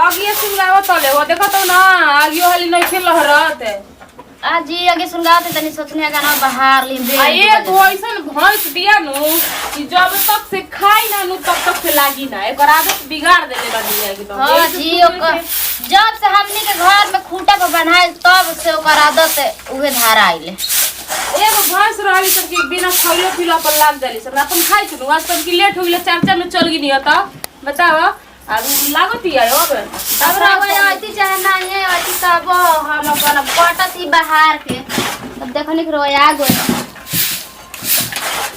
आगे सुनगावा तले हो देखो तो ना आगे वाली नहीं खेल लहरत आज जी आगे सुनगाते तनी सोचने गाना बाहर लिंबे आ ये तो ऐसा भैंस दिया नु कि जब तक से खाई ना नु तब तक से लागी ना एक आदत बिगाड़ देले बानी एकदम हां जी ओकर जब से हमनी के घर में खूंटा पर बनाए तब से ओकर आदत उहे धारा आइले एगो भैंस रहली सब के बिना खइलो पिलो पर लाग जाली सब अपन खाई छु आज तक की लेट हो गेले चर्चा में चल गई त बताओ अब लागत ही आयो अब रवा आती चाहे नहीं है आती तब हम अपन पटती बाहर के तब देखनी रो आ गई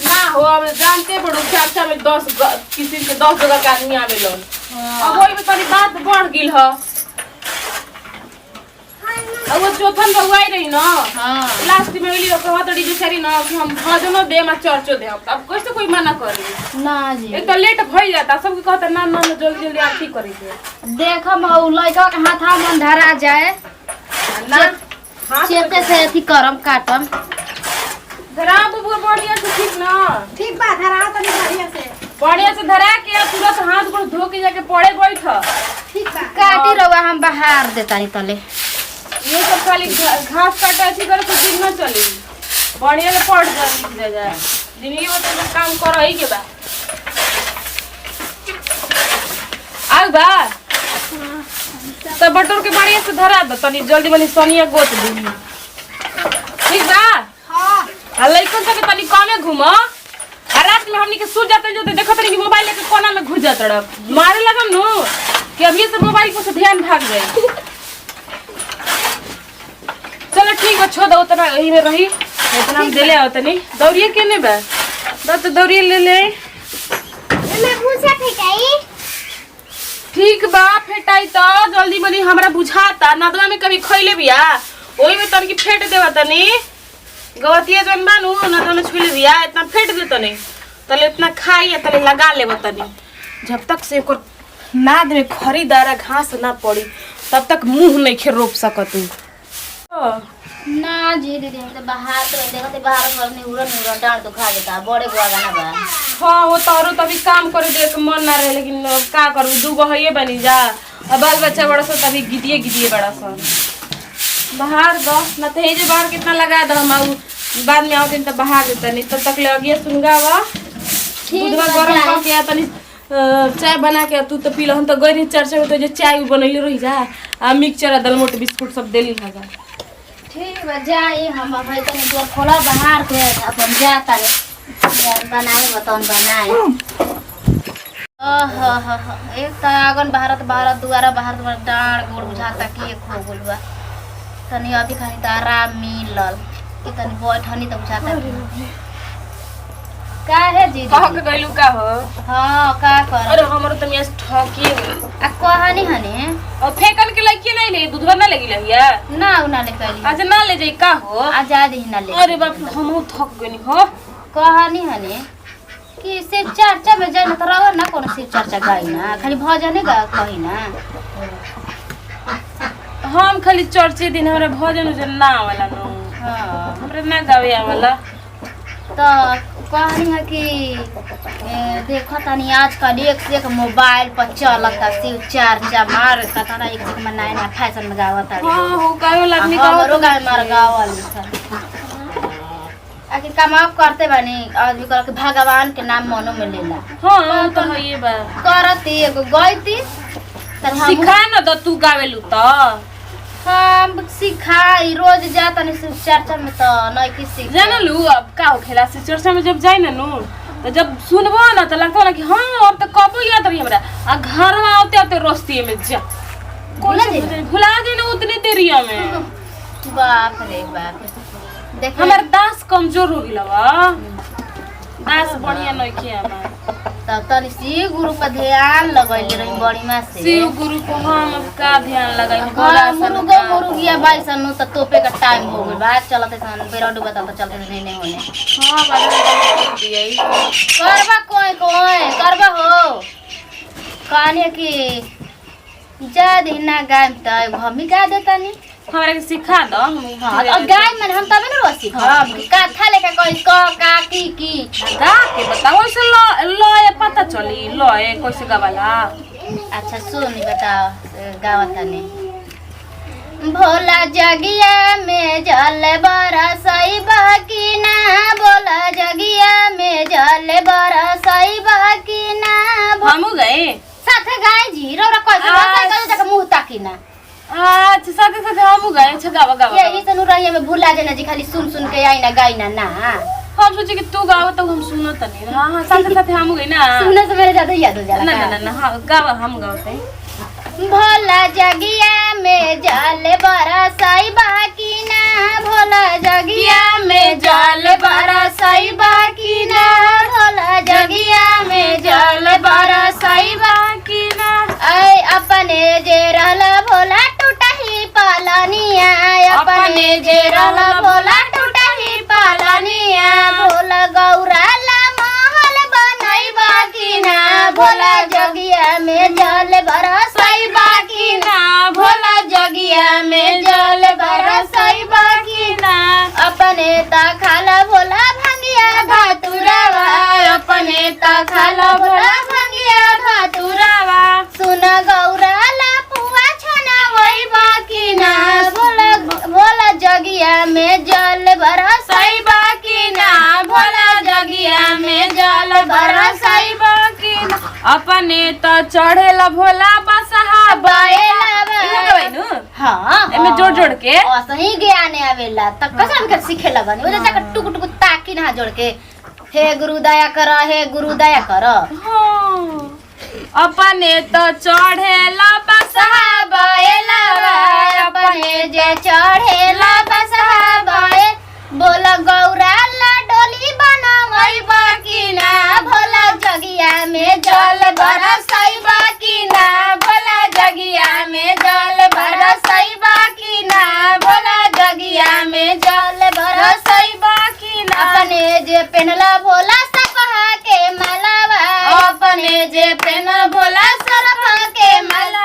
ना हो अब जानते पड़ो चर्चा में 10 किसी के 10 जगह के आदमी आवेलो अब ओई में तनी बात बढ़ गेल ह अब वो चौथन भगवाई रही ना हां लास्ट में मिली ओकर हतड़ी जो सरी ना कि हम भजनो दे मा चर्चो दे अब कैसे कोई मना करे ना जी एक तो लेट भई जाता सबके कहता ना ना जल्दी जल्दी आरती करे के देखम उ लइका के हाथा मन धरा जाए ना चेते से अथी करम काटम धरा बुबुआ बढ़िया से ठीक ना ठीक बा धरा तनी बढ़िया से धरा के तुरंत हाथ गोड़ धो के जाके पड़े बैठ ठीक बा काटी रवा हम बाहर देतानी तले ये सब खाली घास काटा अच्छी करे तो दिन ना चली बढ़िया से पड़ जाए जिंदगी में तो काम करो ही के बा आग बा तो बटोर के बढ़िया से धरा दो तनी जल्दी वाली सोनिया गोत दी ठीक बा हां आ लइकन सब के तनी कमे घुमो आ रात में हमनी के सो जाते जो देखो तनी कि मोबाइल लेके कोना में घुस जात रह मारे लगम नु कि अब ये सब मोबाइल को से ध्यान भाग जाए चलो ठीक है छोड़ दो उतना यही में रही इतना हम देले आओ तनी दौड़िए केने बा दो तो दौड़िए ले ले मैं भूसा फेकाई ठीक बा फेटाई तो जल्दी बनी हमरा बुझाता नदवा में कभी खइले बिया ओही में तन की फेट देवा तनी गवतिया जन बानू नदवा में छुले बिया इतना फेट दे तनी तले इतना खाई या तले लगा लेब तनी जब तक से ओकर नाद में खरीदारा घास ना पड़ी तब तक मुंह नहीं खे रोप सकतू ना जी दीदी हम तो बाहर तो देखते बाहर घर में उड़न डांड तो खा देता बड़े बुआ गाना बा हाँ वो तोरो तभी काम करे दे के मन ना रहे लेकिन का करू दूगो हइए बनी जा अब बाल बच्चा बड़ा सा तभी गिदिए बड़ा सा बाहर दो ना तो जे बाहर कितना लगा दो हम बाद में आओ दिन तो बाहर देता नहीं तब तक लगिए सुनगावा दूधवा गरम करके तनी चाय बना के तू तो पी लो हम तो गई चर्चा में तो जो चाय बनैले रही जा आ मिक्सचर दलमोट बिस्कुट सब देली लगा ठीक बा जाई हम भाई तनी दूर खोला बाहर के अपन जाता रे बनाए बतन बनाए एक तो आगन बाहर दुआरा बाहर डांड गोड़ बुझाता कि एक हो गइल बा तनी अभी खानी त आराम मिलल कि तनी बैठनी त बुझाता का है जी कह के गइलू का हो हां का कर अरे हमरो त मियां ठकी आ कहानी हने और फेकन के लइके नहीं ले दूधवा ना लगी लहिया ना उना ले कइली आज ना ले जाई का हो आजाद ही ना ले अरे बाप हमहु थक गनी हो कहानी हने कि शिव चर्चा में जाए ना तो रवा ना कोनो शिव चर्चा गाई ना खाली भजन गा कही ना हम खाली चर्चे दिन हमरा भजन उजन ना वाला नो हां हमरा ना गावे आवाला तो कहानी है कि देखो तनी आजकल एक से एक मोबाइल पर चलता शिव चर्चा मारता तना एक से एक नया नया फैशन में गावत है हां हो कायो लगनी का हमरो गाय मार गावल आखिर काम आप करते बानी आदमी कर के भगवान के नाम मनो में लेला हां तो है ये बा करती एगो गईती तर हम सिखा न द तू गावेलू त हम सिखाई रोज जाता नहीं शिव चर्चा में तो नहीं कि सीख जानलू अब का हो खेला से चर्चा में जब जाई ना नु तो जब सुनबो ना तो लगता ना कि हां अब तो कबो याद रही हमरा आ घर में आते आते रोस्ती में जा भुला दे ना उतनी देरिया में बाप रे बाप देख हमर दास कमजोर हो गेलवा दास बढ़िया नहीं किया हमार तब तनी शिव गुरु पर ध्यान लगैले रही बड़ी मां से शिव गुरु को हम का ध्यान लगाई मुर्गिया बाई सनु त तोपे का टाइम हो गइल बात चलते सन बेरोड बता तो चलते नहीं होने हां बात दियई करबा कोई करबा हो कहने कि जा देना गाय त हम ही गा देता नहीं हमरा के सिखा दो हां अब गाय मन हम तबे न रोसी हम कथा लेके कोई का की गा के बताओ से लो लो ये पता चली लो ये कैसे गावाला अच्छा सुन बताओ गावत तनी। भोला जगिया में जल बरसई बाकी ना, भोला जगिया में जल बरसई बाकी ना। हमू गए साथे गाय जी रोरा कैसे बरसई जक मुंह ताकी ना। अच्छा साथे साथे हमू गए। अच्छा गावा गावा ये तनु रहिए में भूला जाना जी, खाली सुन सुन के आई ना गाई ना ना। हम सोचे कि तू गावा तो हम सुनो तनी। हां हां साथे साथे हमू गए ना। सुनने से मेरे ज्यादा याद हो जाला। ना ना ना हां गावा हम गावते। भोला जगिया में जल बरसई बाकी ना, भोला जगिया में जल बरसई बाकी ना, भोला जगिया में जल बरसई बाकी ना। ऐ अपने जे रहला भोला टूटही पालनिया, अपने जे रहला भोला टूटही पालनिया। भोला गौरा ला महल बनई बाकी ना, भोला जगिया में जल बरसई बाकी ना, भोला जगिया में जल बरसई बाकी ना। अपने ता खाला भोला भंगिया धातुरावा, अपने ता खाला भोला भंगिया धातुरावा। सुन गौरा ला पुआ छना वही बाकी ना, भोला जगिया में जल बरसई बाकी ना, भोला जगिया में जल बरसई बाकी ना। अपने तो चढ़ेला भोला बसहा बाएला हां एमे जोड़ जोड़ के सही ज्ञान आवेला त कसम के सिखेला बनी ओजे जाके टुक टुक ताकी ना जोड़ के हे गुरु दया कर, हे गुरु दया कर। हाँ। अपने तो चढ़ेला बसहा बाएला, अपने जे चढ़ेला बसहा बाए। बोला गौरा ला डोली बनावई बाकी ना, भोला जगिया में जल बरसई बाकी ना, भोला जगिया में जल बरसई बाकी ना, भोला जगिया में जल बरसई बाकी ना। अपने जे पहनला भोला सपहा के मलावा, अपने जे पहना भोला सरपा के मला।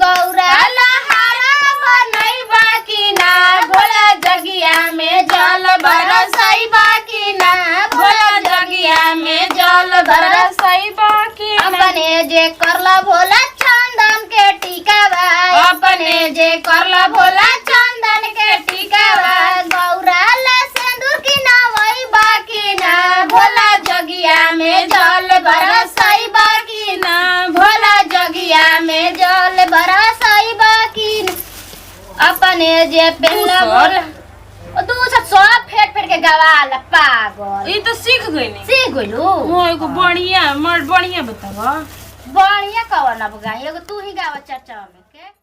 गौरा ला हारा बनई बाकी ना, भोला जगिया में जल बरसई बाकी ना, भोला जगिया में जल बरसई बाकी ना। अपने जे करला भोला चंदन के टीकावा, अपने जे करला भोला चंदन के टीकावा। गौरा ला सिंदूर की नावई बाकी ना, भोला जगिया में जल बरसई बाकी ना, भोला जगिया में जल बरसई बाकी ना। अपने जे पहला भोला तू सब फेट फेट के गवाला पागल। ई तो सीख गई नहीं। सीख गइलू? हां एगो बढ़िया बढ़िया बतावा। बढ़िया कवन अब गाई एगो तू ही गावा चर्चा में के।